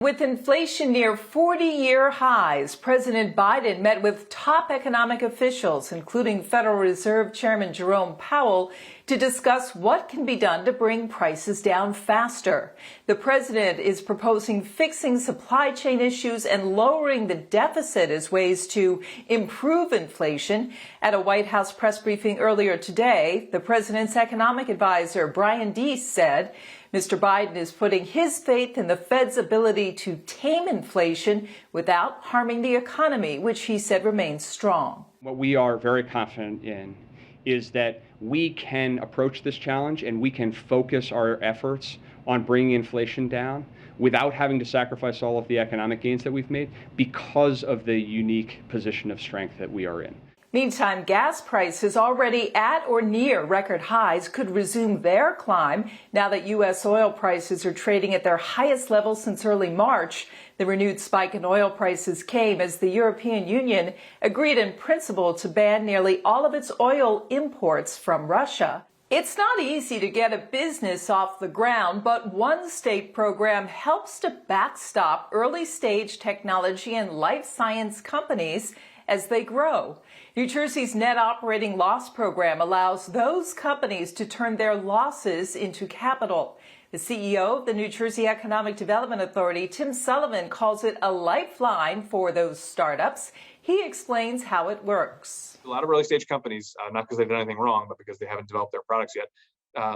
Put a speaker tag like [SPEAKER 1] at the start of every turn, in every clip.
[SPEAKER 1] With inflation near 40-year highs, President Biden met with top economic officials, including Federal Reserve Chairman Jerome Powell, to discuss what can be done to bring prices down faster. The president is proposing fixing supply chain issues and lowering the deficit as ways to improve inflation. At a White House press briefing earlier today, the president's economic advisor, Brian Deese, said Mr. Biden is putting his faith in the Fed's ability to tame inflation without harming the economy, which he said remains strong.
[SPEAKER 2] What we are very confident in is that we can approach this challenge and we can focus our efforts on bringing inflation down without having to sacrifice all of the economic gains that we've made because of the unique position of strength that we are in.
[SPEAKER 1] Meantime, gas prices already at or near record highs could resume their climb now that U.S. oil prices are trading at their highest level since early March. The renewed spike in oil prices came as the European Union agreed in principle to ban nearly all of its oil imports from Russia. It's not easy to get a business off the ground, but one state program helps to backstop early-stage technology and life science companies as they grow. New Jersey's net operating loss program allows those companies to turn their losses into capital. The CEO of the New Jersey Economic Development Authority, Tim Sullivan, calls it a lifeline for those startups. He explains how it works.
[SPEAKER 3] A lot of early stage companies, not because they've done anything wrong, but because they haven't developed their products yet,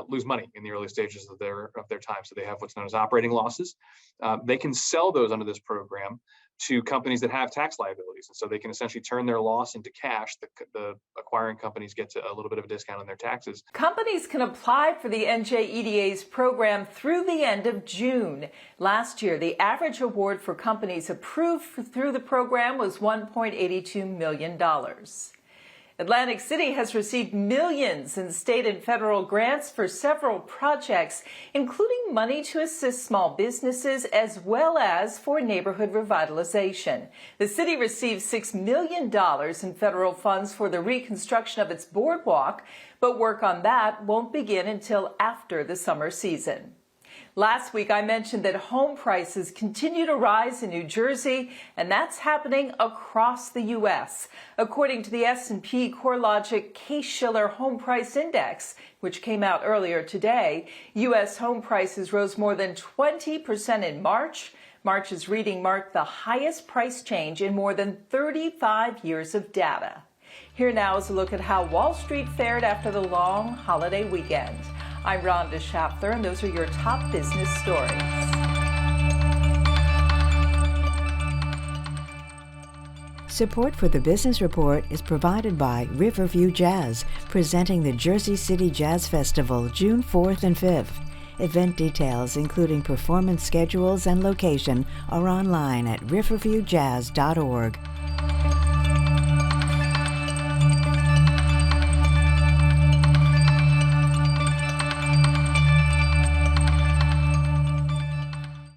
[SPEAKER 3] lose money in the early stages of their time. So they have what's known as operating losses. They can sell those under this program to companies that have tax liabilities. And so they can essentially turn their loss into cash. The acquiring companies get a little bit of a discount on their taxes.
[SPEAKER 1] Companies can apply for the NJEDA's program through the end of June. Last year, the average award for companies approved through the program was $1.82 million. Atlantic City has received millions in state and federal grants for several projects, including money to assist small businesses as well as for neighborhood revitalization. The city received $6 million in federal funds for the reconstruction of its boardwalk, but work on that won't begin until after the summer season. Last week, I mentioned that home prices continue to rise in New Jersey, and that's happening across the U.S. According to the S&P CoreLogic Case-Shiller Home Price Index, which came out earlier today, U.S. home prices rose more than 20% in March. March's reading marked the highest price change in more than 35 years of data. Here now is a look at how Wall Street fared after the long holiday weekend. I'm Rhonda Schaffler, and those are your top business stories.
[SPEAKER 4] Support for the Business Report is provided by Riverview Jazz, presenting the Jersey City Jazz Festival June 4th and 5th. Event details, including performance schedules and location, are online at riverviewjazz.org.